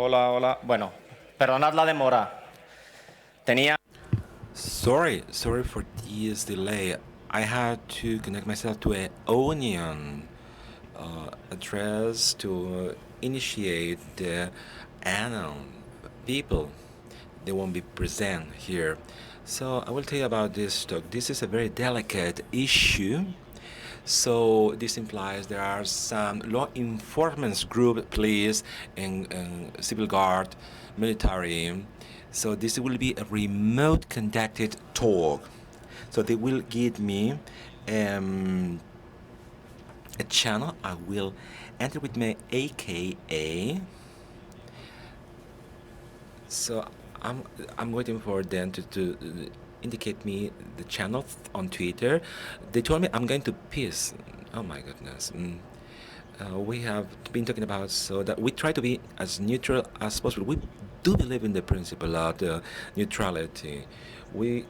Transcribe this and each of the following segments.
Hola, hola. Bueno, perdonad la demora. Tenía... Sorry for this delay. I had to connect myself to an onion address to initiate the anon people. They won't be present here. So I will tell you about this talk. This is a very delicate issue. So this implies there are some law enforcement group, police, and civil guard, military. So this will be a remote conducted talk. So they will give me a channel. I will enter with my AKA. So I'm waiting for them to indicate me the channel on Twitter. They told me I'm going to piss. Oh my goodness. We have been talking about so that we try to be as neutral as possible. We do believe in the principle of neutrality. We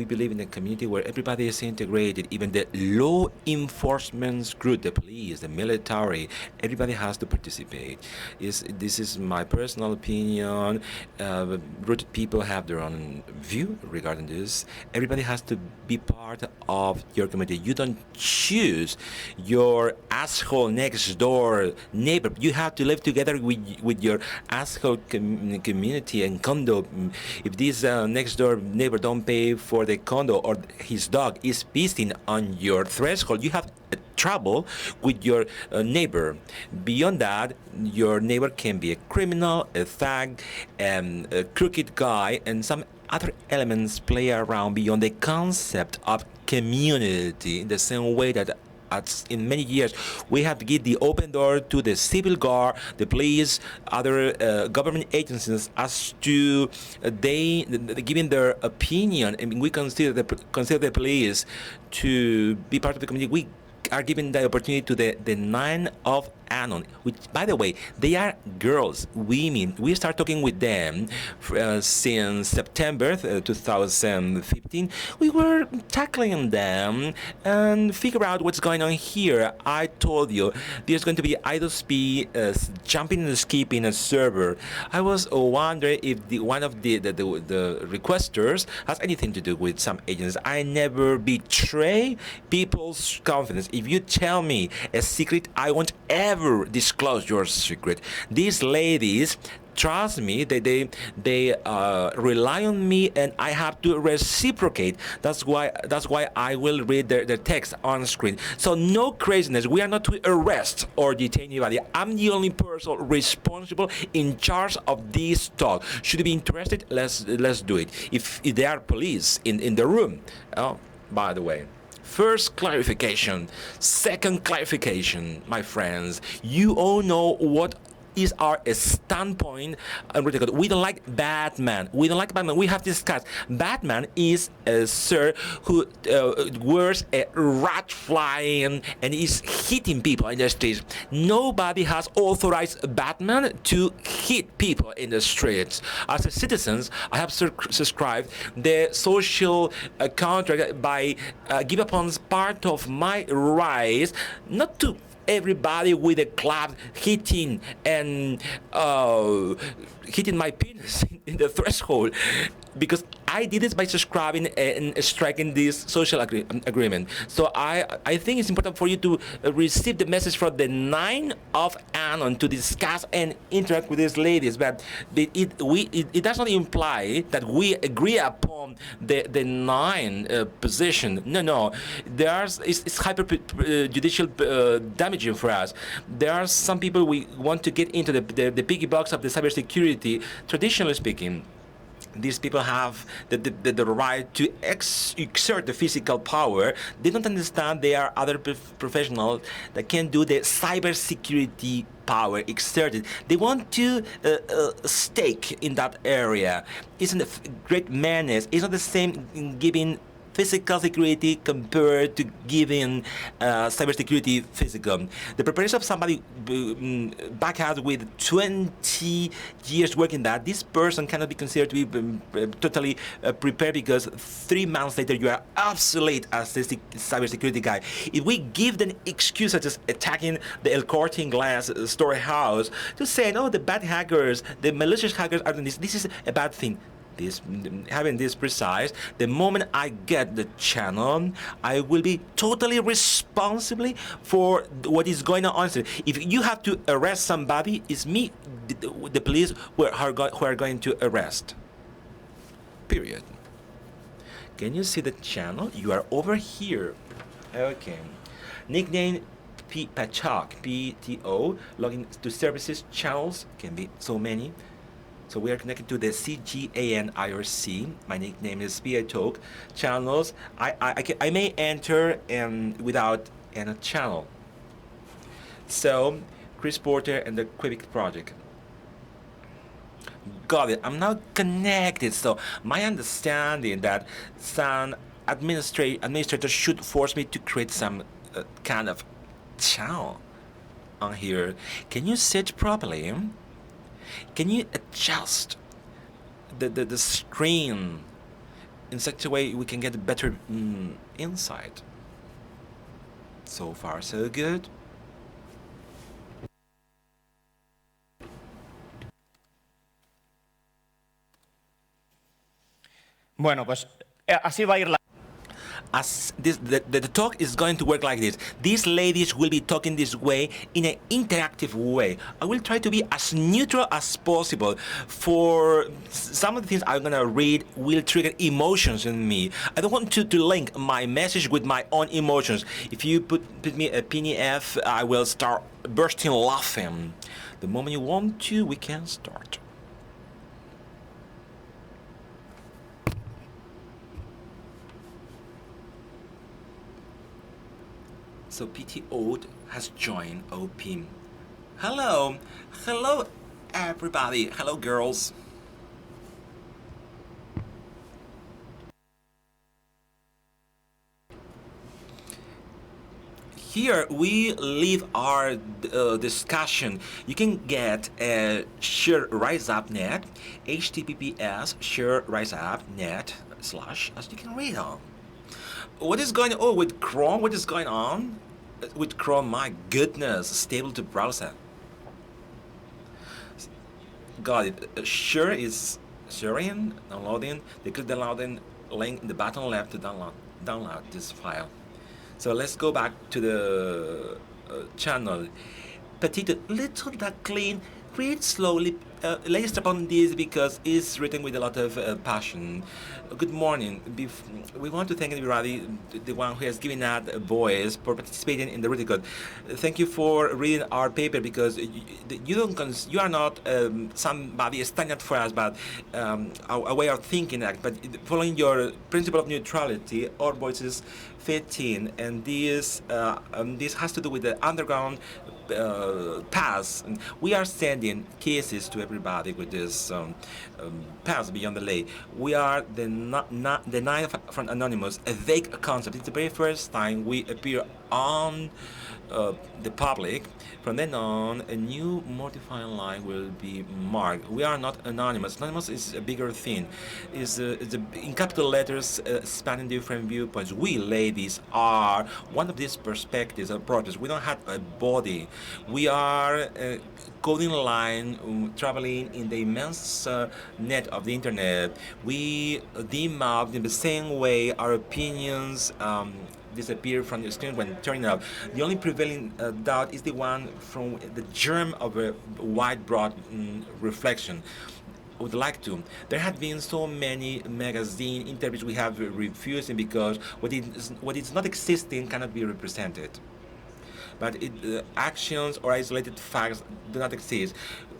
believe in a community where everybody is integrated, even the law enforcement group, the police, the military, everybody has to participate. This is my personal opinion. Rooted people have their own view regarding this. Everybody has to be part of your community. You don't choose your asshole next door neighbor. You have to live together with your asshole community and condo. If this next door neighbor don't pay for the condo or his dog is pissing on your threshold, you have trouble with your neighbor. Beyond that, your neighbor can be a criminal, a thug, a crooked guy, and some other elements play around beyond the concept of community, in the same way that in many years we have to give the open door to the civil guard, the police, other government agencies as to they giving their opinion. I mean, we consider the police to be part of the community. We are given the opportunity to the La9deAnon, which, by the way, they are girls, women. We start talking with them since September 2015. We were tackling them and figure out what's going on here. I told you there's going to be IDOSP jumping and skipping a server. I was wondering if one of the requesters has anything to do with some agents. I never betray people's confidence. If you tell me a secret, I won't ever disclose your secret. These ladies, trust me, they rely on me, and I have to reciprocate. That's why I will read their text on screen. So no craziness. We are not to arrest or detain anybody. I'm the only person responsible in charge of this talk. Should you be interested? Let's do it. If there are police in the room. Oh, by the way. First clarification. Second clarification, my friends. You all know what is our standpoint. We don't like Batman. We have discussed. Batman is a sir who wears a rat flying and is hitting people in the streets. Nobody has authorized Batman to hit people in the streets. As a citizen, I have subscribed the social contract by give upon part of my rights not to everybody with a club hitting and hitting my penis in the threshold, because I did this by subscribing and striking this social agreement. So I think it's important for you to receive the message from the La9deAnon to discuss and interact with these ladies. But it does not imply that we agree upon the nine position. No. It's hyper judicial damaging for us. There are some people we want to get into the piggy box of the cybersecurity. Traditionally speaking, these people have the right to exert the physical power. They don't understand there are other professionals that can do the cybersecurity power exerted. They want to stake in that area. It's a great menace. It's not the same in giving physical security compared to giving cybersecurity physical. The preparation of somebody back out with 20 years working that, this person cannot be considered to be totally prepared, because 3 months later you are obsolete as a cybersecurity guy. If we give them excuse such as attacking the El Corte Inglés storehouse to say, no, the bad hackers, the malicious hackers are doing this is a bad thing. Having this precise, the moment I get the channel, I will be totally responsible for what is going on. If you have to arrest somebody, it's me, the police, who are going to arrest. Period. Can you see the channel? You are over here. Okay. Nickname Pachok, PTO. Login to services channels, can be so many. So we are connected to the CGAN IRC. My nickname is Pachok. Channels, I may enter without any channel. So Chris Porter and the Quibic project. Got it. I'm now connected. So my understanding that some administrator should force me to create some kind of channel on here. Can you see it properly? Can you adjust the screen in such a way we can get a better insight? So far, so good. Bueno, pues así va a ir la... As the talk is going to work like this. These ladies will be talking this way in an interactive way. I will try to be as neutral as possible. For some of the things I'm gonna read will trigger emotions in me. I don't want to link my message with my own emotions. If you put me a PDF, I will start bursting laughing. The moment you want to, we can start. So PTO has joined OP. Hello, hello everybody, hello girls. Here we leave our discussion. You can get share rise up net, https share rise up net / as you can read on. What is going on with Chrome? What is going on with Chrome? My goodness, stable to browser. Got it. Sure is sharing, downloading. They click the downloading link in the bottom left to download this file. So let's go back to the channel. Petite, little that clean. Read slowly. Let's step on this because it's written with a lot of passion. Good morning. We want to thank everybody, the one who has given us a voice, for participating in the RootedCON. Thank you for reading our paper, because you are not somebody standing up for us, but a way of thinking. But following your principle of neutrality, our voices fit in, and this has to do with the underground paths. We are sending cases to everybody with this paths beyond the lay. We are the nine from Anonymous, a vague concept. It's the very first time we appear on the public. From then on, a new mortifying line will be marked. We are not anonymous. Anonymous is a bigger thing. It's in capital letters spanning different viewpoints. We ladies are one of these perspectives or projects. We don't have a body. We are a coding line traveling in the immense net of the internet. We dim out in the same way our opinions disappear from the screen when turning up. The only prevailing doubt is the one from the germ of a wide, broad reflection. I would like to. There have been so many magazine interviews we have refused because what is not existing cannot be represented. But actions or isolated facts do not exist.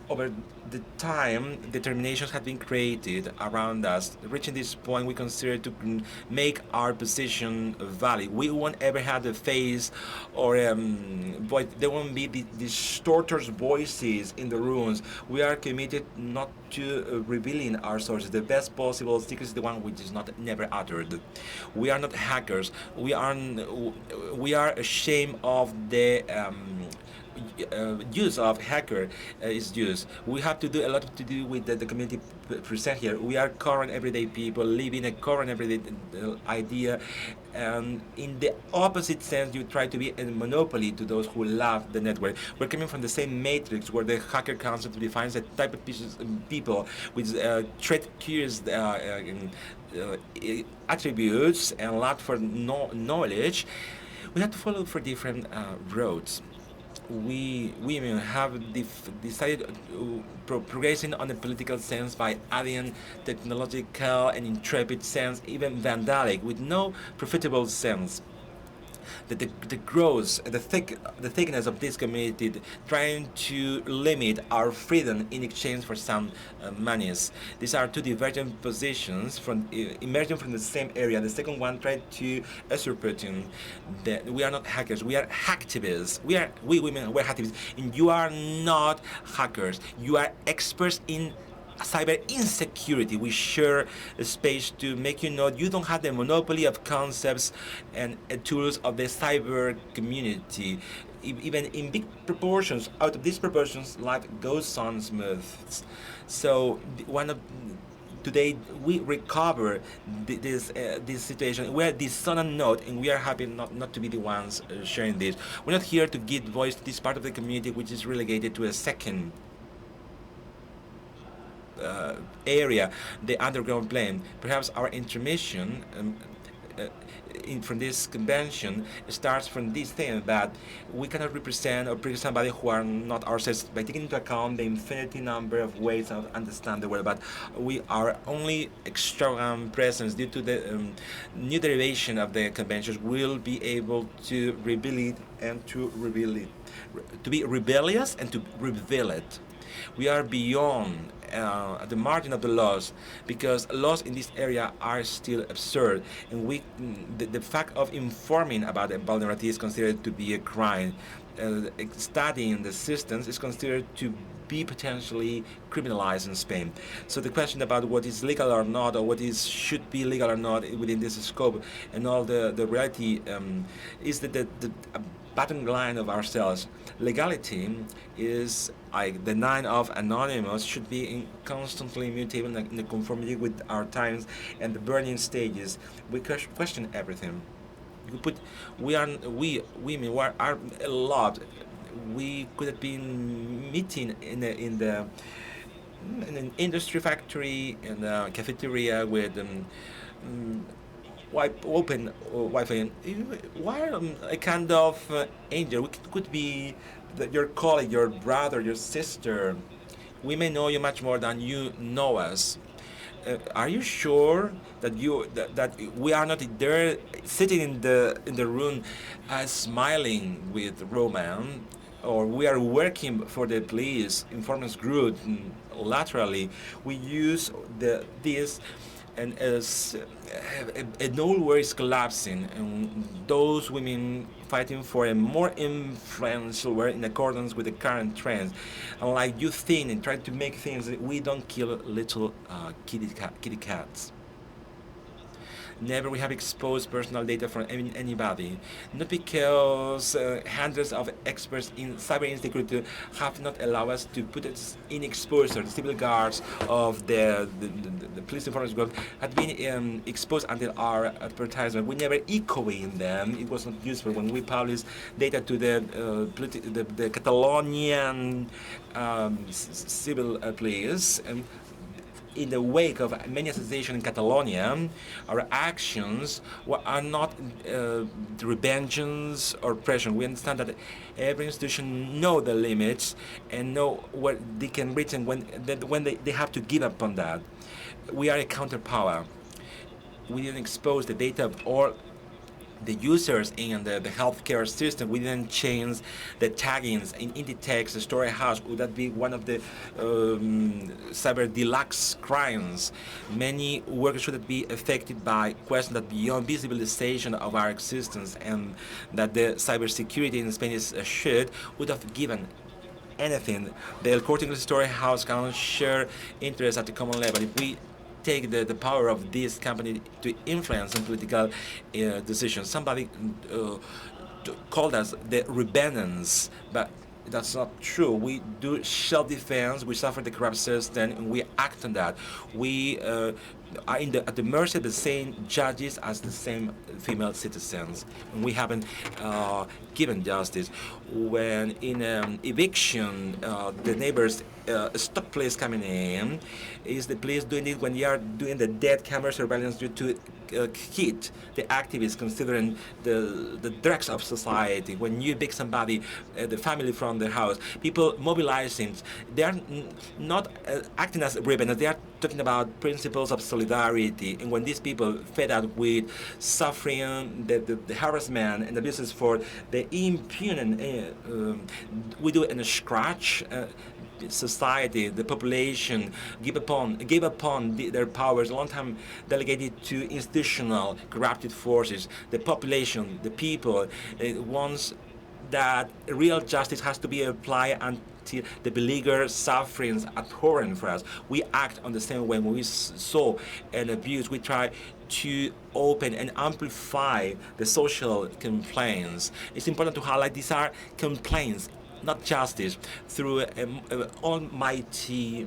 over the time, determinations have been created around us. Reaching this point, we consider to make our position valid. We won't ever have the face or voice. There won't be the distorters' voices in the rooms. We are committed not to revealing our sources. The best possible secret is the one which is not never uttered. We are not hackers. We are ashamed of the use of hacker is used. We have to do a lot to do with the community present here. We are current everyday people living a current everyday idea. In the opposite sense, you try to be a monopoly to those who love the network. We're coming from the same matrix where the hacker concept defines the type of people with threat curious attributes and lot for knowledge. We have to follow for different roads. We women have decided progressing on the political sense by adding technological and intrepid sense, even vandalic, with no profitable sense. The growth, the thickness of this community, trying to limit our freedom in exchange for some monies. These are two divergent positions from emerging from the same area. The second one tried to usurping that we are not hackers, we are hacktivists. We women, we're hacktivists, and you are not hackers. You are experts in cyber insecurity. We share a space to make you know you don't have the monopoly of concepts and tools of the cyber community. Even in big proportions, out of these proportions, life goes on smooth. So one of today we recover this situation. We are the son and note, and we are happy not to be the ones sharing this. We're not here to give voice to this part of the community which is relegated to a second area, the underground plane. Perhaps our intermission from this convention starts from this thing that we cannot represent or present somebody who are not ourselves by taking into account the infinity number of ways of understand the world, but we are only extravagant presence due to the new derivation of the conventions will be able to reveal it and to reveal it, to be rebellious and to reveal it. We are beyond the margin of the laws because laws in this area are still absurd, and the fact of informing about the vulnerability is considered to be a crime. Studying the systems is considered to be potentially criminalized in Spain. So the question about what is legal or not, or what is should be legal or not within this scope, and all the reality is that the bottom line of ourselves. Legality is like the nine of anonymous should be constantly mutable in the conformity with our times and the burning stages. We question everything. We women are a lot. We could have been meeting in an industry factory in a cafeteria with open Wi-Fi. Why a kind of angel? We could be your colleague, your brother, your sister. We may know you much more than you know us. Are you sure that that we are not there sitting in the room smiling with Roman, or we are working for the police informant group laterally? We use this and as an old world is collapsing, and those women fighting for a more influential world in accordance with the current trends. And like you think and try to make things that we don't kill little kitty cats. Never we have exposed personal data from anybody. Not because hundreds of experts in cyber insecurity have not allowed us to put it in exposure. The civil guards of the police information group had been exposed until our advertisement. We never echoing them. It was not useful when we published data to the Catalonian civil police. In the wake of many assassinations in Catalonia, our actions are not revengeance or pressure. We understand that every institution know the limits and know what they can reach and when they have to give up on that. We are a counterpower. We didn't expose the data of all the users in the healthcare system. We didn't change the taggings in Inditex, the storehouse. Would that be one of the cyber deluxe crimes? Many workers should be affected by questions that beyond visibilization of our existence, and that the cybersecurity in Spain is assured would have given anything. The El Corte Inglés storehouse can share interests at the common level. If we take the power of this company to influence some political decisions. Somebody called us the rebellions, but that's not true. We do self-defense. We suffer the corrupt system, and we act on that. We are at the mercy of the same judges as the same female citizens, and we haven't given justice. When in eviction, the neighbors stop police coming in. Is the police doing it when they are doing the dead camera surveillance due to hit the activists, considering the dregs of society? When you evict somebody, the family from the house, people mobilizing, they are not acting as rebels. They are talking about principles of solidarity. And when these people fed up with suffering, the harassment and the business for the impunity, we do in a scratch. Society, the population gave upon their powers a long time delegated to institutional corrupted forces. The population, the people, wants that real justice has to be applied until the beleaguered sufferings abhorrent for us. We act on the same way. When we saw an abuse, we try to open and amplify the social complaints. It's important to highlight these are complaints, not justice, through almighty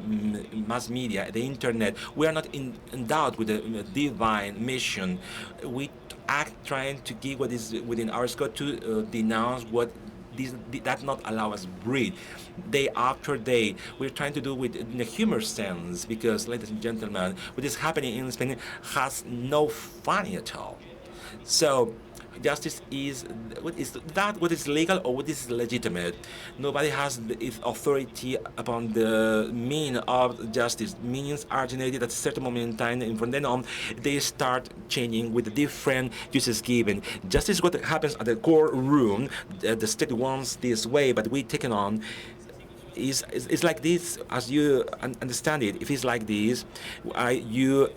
mass media, the internet. We are not endowed with a divine mission. We act trying to give what is within our scope to denounce what that not allow us breathe. Day after day, we're trying to do with in a humor sense, because, ladies and gentlemen, what is happening in Spain has no funny at all. So justice is what is legal or what is legitimate. Nobody has the authority upon the meaning of justice. Meanings are generated at a certain moment in time, and from then on they start changing with the different uses given. Justice is what happens at the core room. The state wants this way, but we take it on. It's like this, as you understand it. If it's like this, you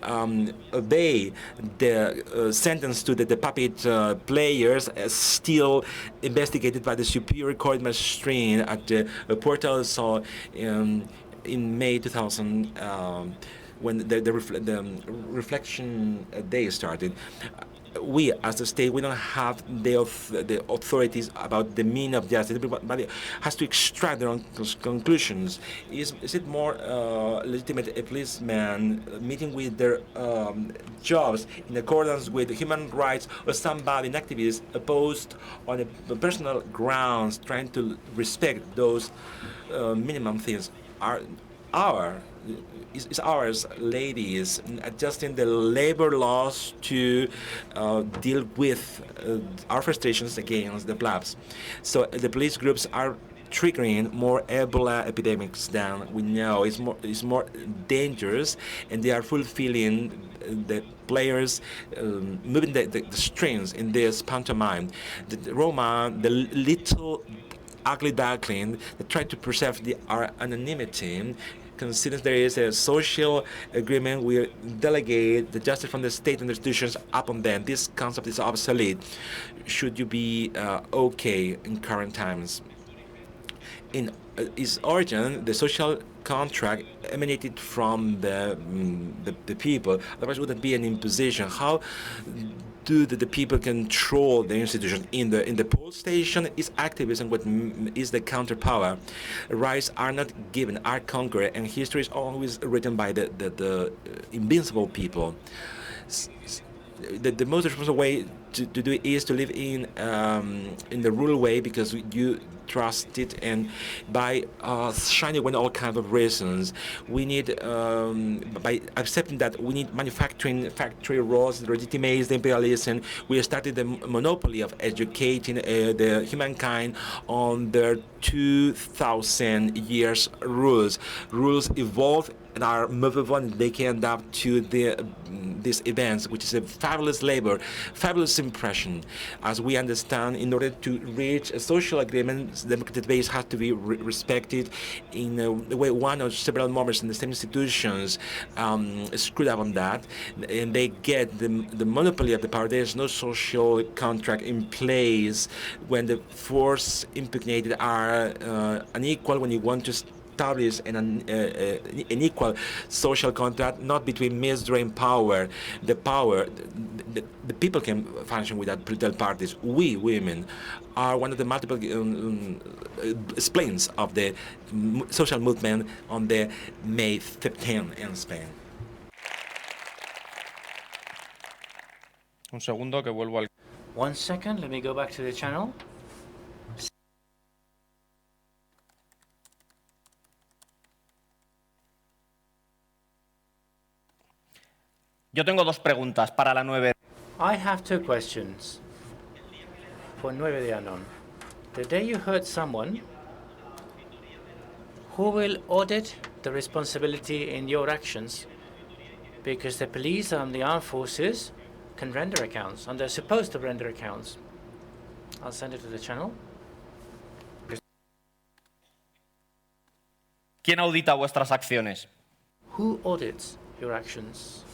obey the sentence to the puppet players, still investigated by the Superior Court Magistrate at the portal. So in May 2000, when the reflection day started, we as the state, we don't have the authorities about the meaning of justice. Everybody has to extract their own conclusions. Is it more legitimate a policeman meeting with their jobs in accordance with human rights, or somebody, an activist, opposed on a personal grounds, trying to respect those minimum things? Is ours, ladies, adjusting the labor laws to deal with our frustrations against the blacks. So the police groups are triggering more Ebola epidemics than we know. It's more dangerous, and they are fulfilling the players, moving the strings in this pantomime. The Roma, the little ugly duckling that try to preserve our anonymity, considers there is a social agreement, we delegate the justice from the state and the institutions upon them. This concept is obsolete. Should you be okay in current times? In its origin, the social contract emanated from the people. Otherwise, it wouldn't be an imposition. How do the people control the institution? In the poll station is activism, what is the counterpower. Rights are not given, are conquered, and history is always written by the invincible people. The most responsible way to do it is to live in the rural way, because you trust it, and by shining away all kinds of reasons. We need, by accepting that we need manufacturing factory roles, legitimize the imperialism. We started the monopoly of educating the humankind on their 2,000 years rules. Rules evolve and are movable, and they can adapt to the these events, which is a fabulous labor, fabulous impression. As we understand, in order to reach a social agreement, the democratic base has to be respected in a way one or several members in the same institutions screwed up on that, and they get the monopoly of the power. There's no social contract in place when the force impregnated are unequal, when you want to establish an equal social contract, not between misdrain power. The people can function without political parties. We, women, are one of the multiple explains of the social movement on the May 15 in Spain. Un segundo que vuelvo al... 1 second, let me go back to the channel. Yo tengo dos preguntas para la 9. I have 2 questions for La9deAnon. The day you hurt someone, who will audit the responsibility in your actions? Because the police and the armed forces can render accounts, and they're supposed to render accounts. I'll send it to the channel. ¿Quién audita vuestras acciones? Who audits your actions?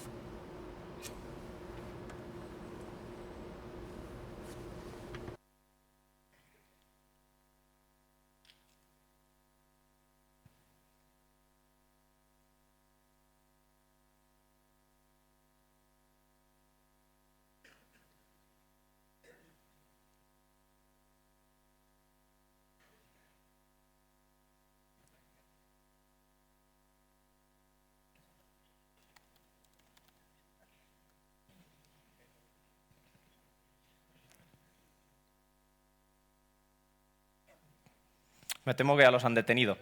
Me temo que ya los han detenido.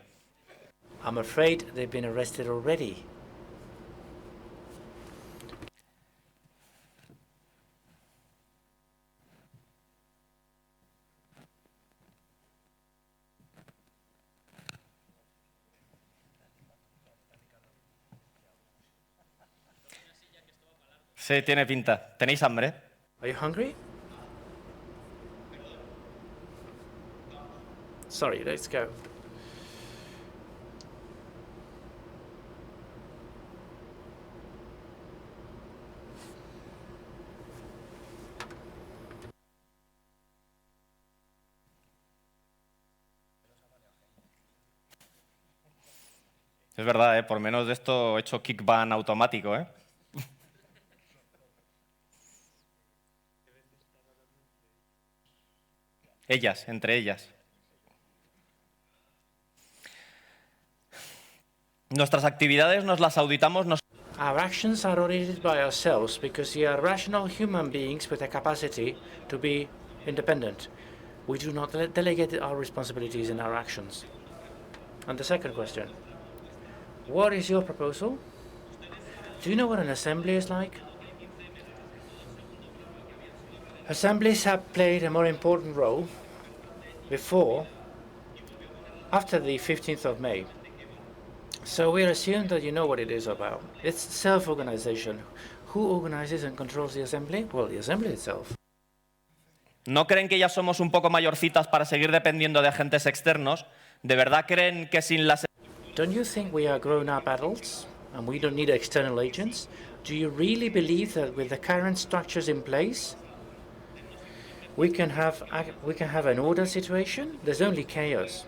I'm afraid they've been arrested already. Sí, tiene pinta. ¿Tenéis hambre? Are you hungry? Sorry, let's go. Es verdad, ¿eh? Por menos de esto he hecho kickban automático, ¿eh? Ellas, entre ellas. Nuestras actividades nos las auditamos Our actions are audited by ourselves because we are rational human beings with a capacity to be independent. We do not delegate our responsibilities in our actions. And the second question, what is your proposal? Do you know what an assembly is like? Assemblies have played a more important role after the 15th of May. So we assume that you know what it is about. It's self-organization. Who organizes and controls the assembly? Well, the assembly itself. ¿No creen que ya somos un poco mayorcitas para seguir dependiendo de agentes externos? ¿De verdad creen que sin las... Don't you think we are grown-up adults and we don't need external agents? Do you really believe that with the current structures in place, we can have an order situation? There's only chaos.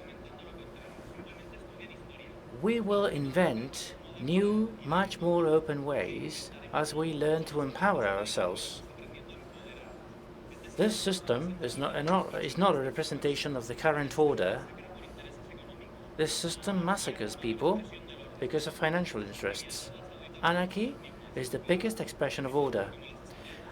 We will invent new, much more open ways as we learn to empower ourselves. This system is not a representation of the current order. This system massacres people because of financial interests. Anarchy is the biggest expression of order.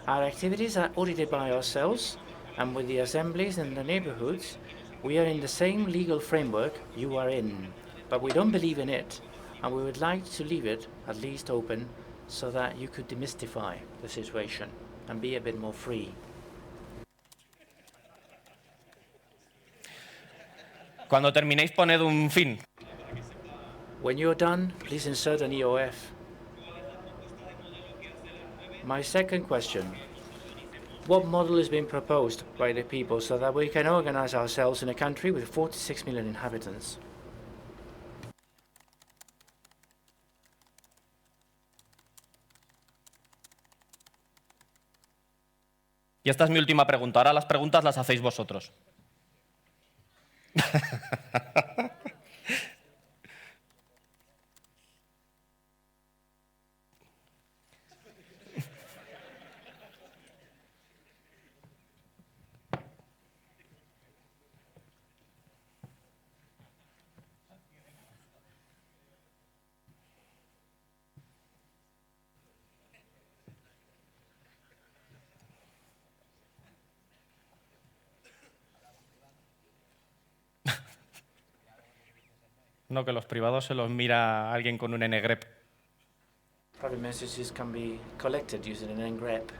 Our activities are audited by ourselves, and with the assemblies in the neighborhoods, we are in the same legal framework you are in. But we don't believe in it, and we would like to leave it at least open so that you could demystify the situation and be a bit more free. Cuando terminéis, poned un fin. When you're done, please insert an EOF. My second question. What model is being proposed by the people so that we can organize ourselves in a country with 46 million inhabitants? Y esta es mi última pregunta. Ahora las preguntas las hacéis vosotros. No, que los privados se los mira alguien con un NGREP. Private messages can be collected using an NGREP.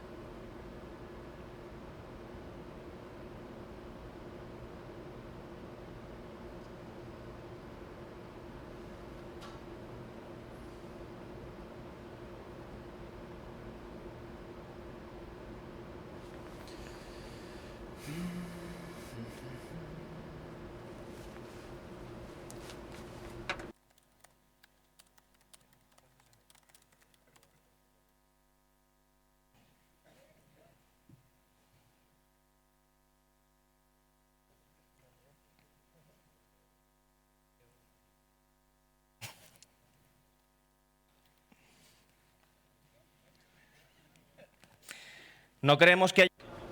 No creemos que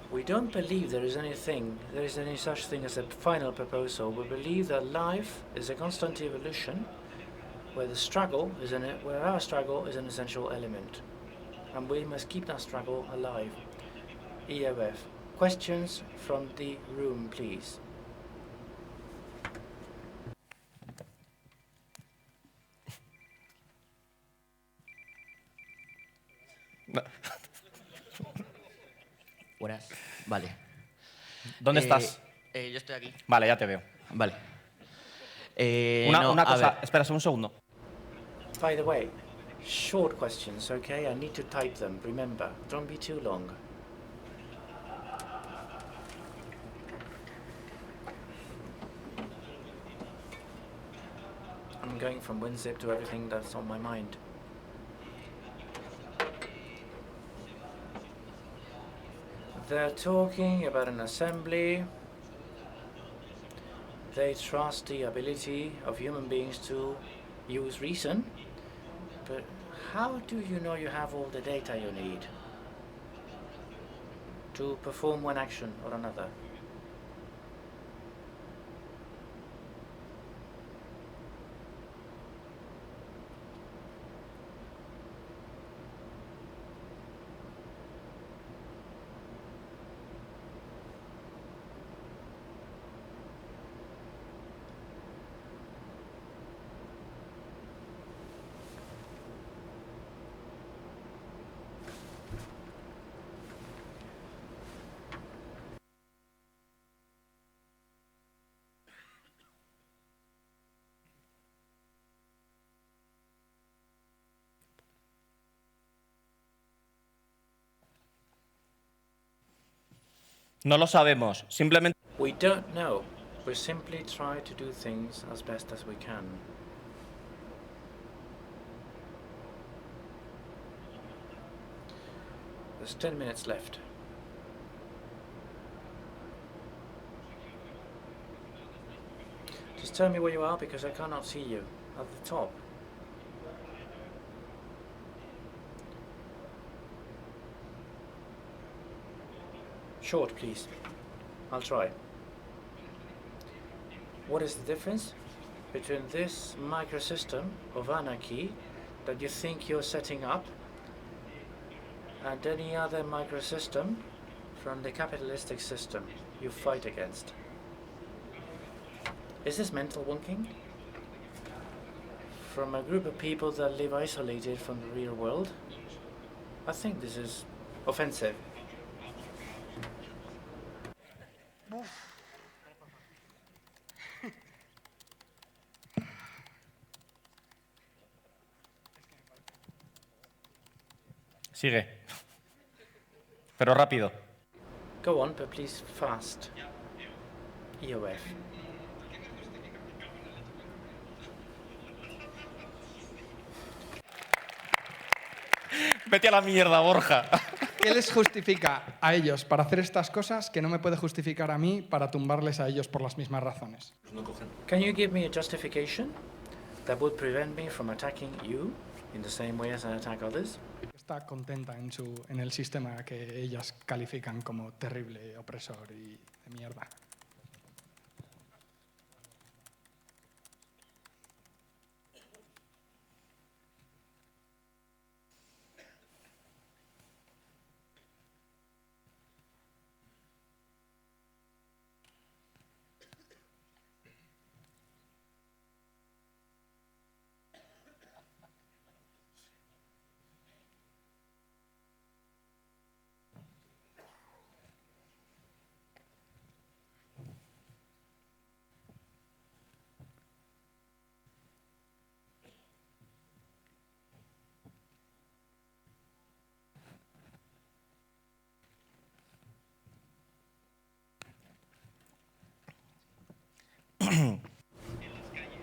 We don't believe there is any such thing as a final proposal. We believe that life is a constant evolution, where our struggle is an essential element, and we must keep that struggle alive. EOF. Questions from the room, please. Buenas. Vale. ¿Dónde estás? Yo estoy aquí. Vale, ya te veo. Vale. Una a cosa, ver. espera un segundo. By the way, short questions, okay? I need to type them. Remember, don't be too long. I'm going from WinZip to everything that's on my mind. They're talking about an assembly. They trust the ability of human beings to use reason. But how do you know you have all the data you need to perform one action or another? No lo sabemos. Simplemente We don't know. We simply try to do things as best as we can. There's 10 minutes left. Just tell me where you are because I cannot see you at the top. Short, please. I'll try. What is the difference between this microsystem of anarchy that you think you're setting up and any other microsystem from the capitalistic system you fight against? Is this mental wonking? From a group of people that live isolated from the real world? I think this is offensive. sigue. Pero rápido. Go on, but please fast. EOF. Vete a la mierda, Borja. ¿Qué les justifica a ellos para hacer estas cosas que no me puede justificar a mí para tumbarles a ellos por las mismas razones? Can you give me a justification that would prevent me from attacking you in the same way as I attack others? Está contenta en el sistema que ellas califican como terrible, opresor y de mierda.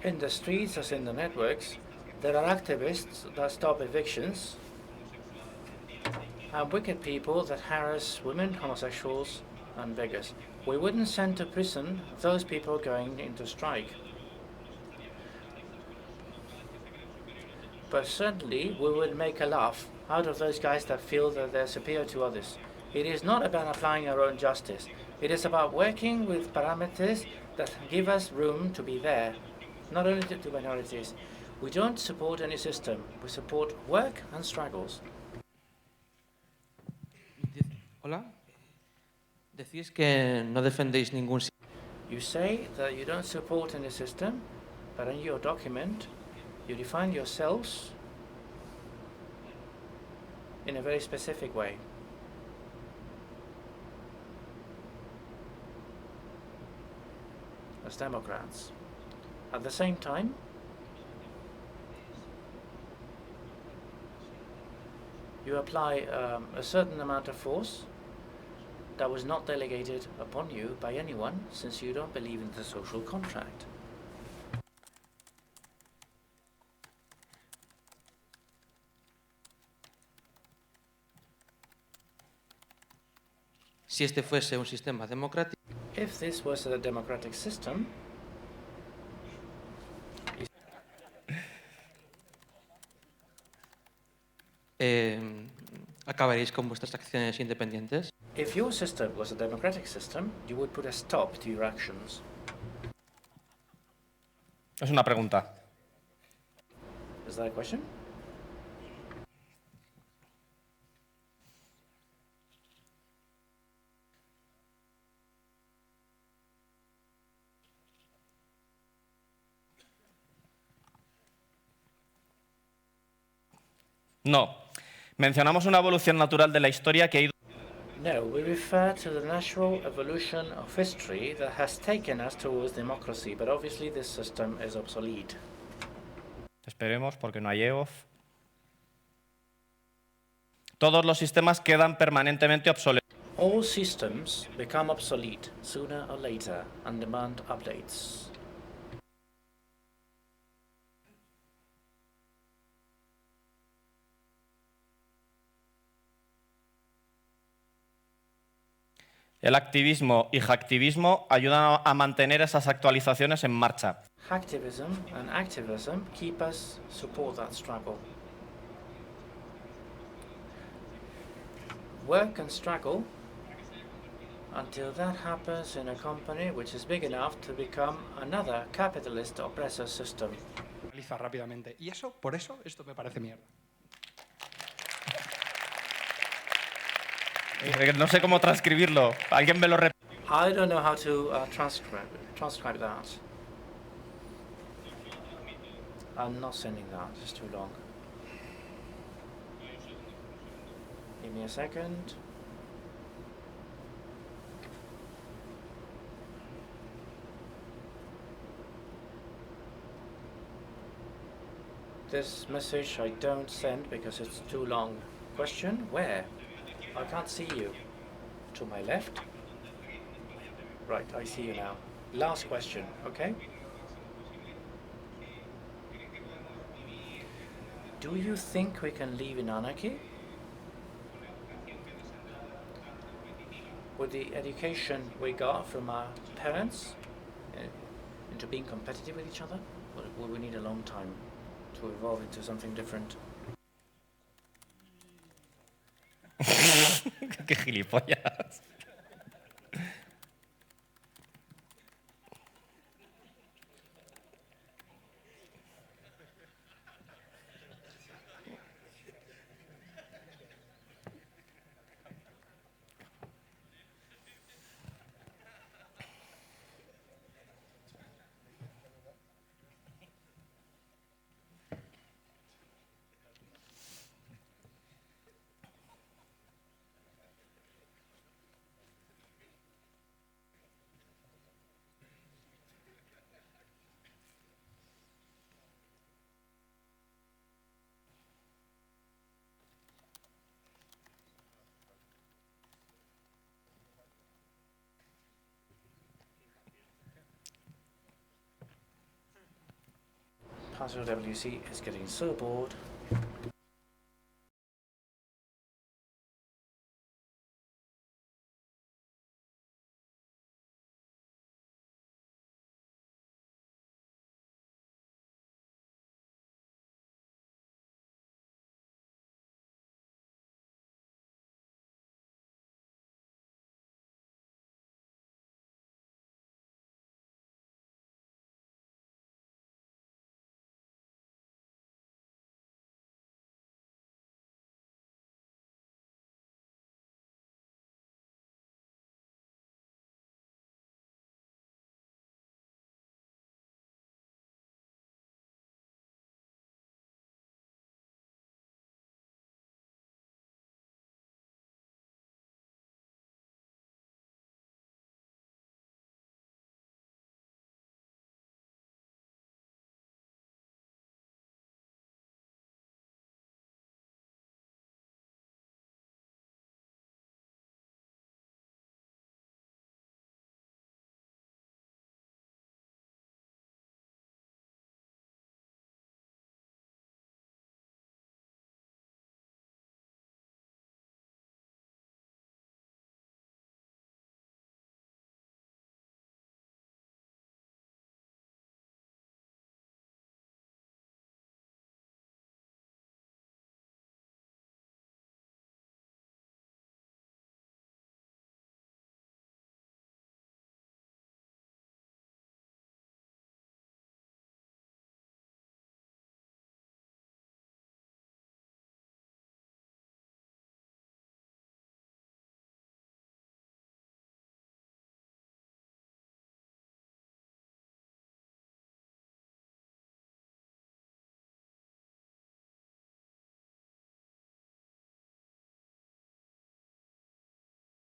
In the streets as in the networks, there are activists that stop evictions and wicked people that harass women, homosexuals, and beggars. We wouldn't send to prison those people going into strike. But certainly we would make a laugh out of those guys that feel that they're superior to others. It is not about applying our own justice. It is about working with parameters that give us room to be there, not only to minorities. We don't support any system. We support work and struggles. Hola. Decís que no defendéis ningún sistema. You say that you don't support any system, but in your document, you define yourselves in a very specific way. As Democrats. At the same time, you apply a certain amount of force that was not delegated upon you by anyone, since you don't believe in the social contract. Si este fuese un sistema democrático, If this was a democratic system, acabaréis con vuestras acciones independientes. if your system was a democratic system, you would put a stop to your actions. Es una pregunta. Is that a question? No. Mencionamos una evolución natural de la historia que ha ido No, we refer to the natural evolution of history that has taken us towards democracy, but obviously this system is obsolete. Esperemos, porque no hay EOF. Todos los sistemas quedan permanentemente obsoletos. All systems become obsolete sooner or later and demand updates. El activismo y hacktivismo ayudan a mantener esas actualizaciones en marcha. Hacktivism and activism keep us support that struggle. Work and struggle until that happens in a company which is big enough to become another capitalist oppressor system. Realiza rápidamente. Y eso, por eso, esto me parece mierda. No sé cómo transcribirlo. Alguien me lo repite. I don't know how to transcribe that. I'm not sending that, it's too long. Give me a second. This message I don't send because it's too long. Question, where? I can't see you. To my left? Right, I see you now. Last question, okay? Do you think we can live in anarchy? With the education we got from our parents into being competitive with each other? Or will we need a long time to evolve into something different? Qué gilipollas. Pastor WC is getting so bored.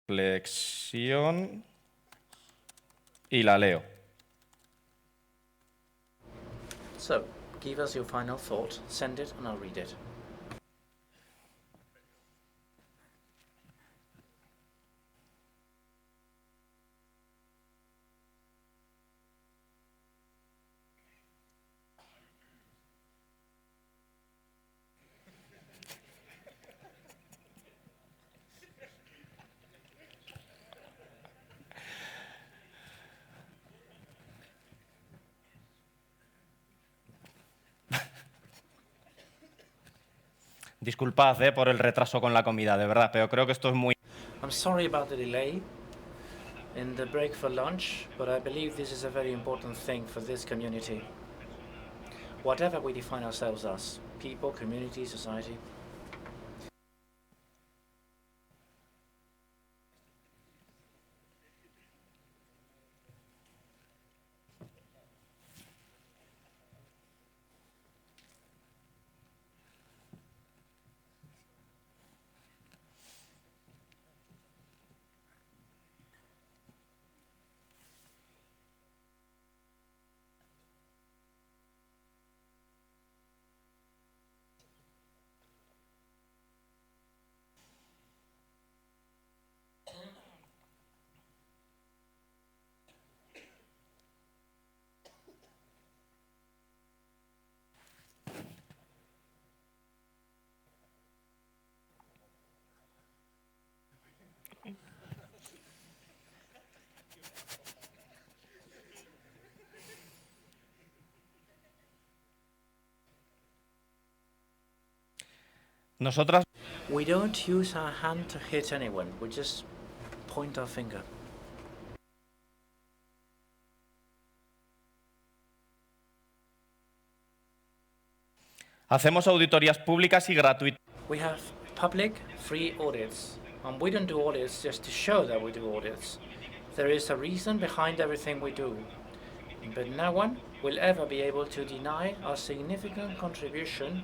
Flexión. Y la leo. So, give us your final thought, send it, and I'll read it. Disculpad por el retraso con la comida, de verdad, pero creo que esto es muy... I'm sorry about the delay in the break for lunch, but I believe this is a very important thing for this community. Whatever we define ourselves as, people, community, society. Nosotras We don't use our hand to hit anyone. We just point our finger. hacemos auditorías públicas y gratuitas. We have public, free audits. And we don't do audits just to show that we do audits. There is a reason behind everything we do. But no one will ever be able to deny our significant contribution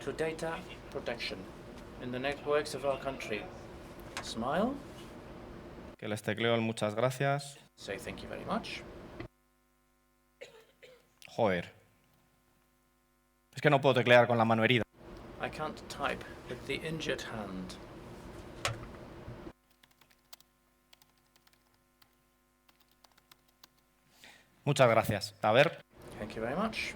to data protection in the networks of our country. Smile. Que les tecleo el muchas gracias. Say thank you very much. Joder. Es que no puedo teclear con la mano herida. I can't type with the injured hand. Muchas gracias. A ver. Thank you very much.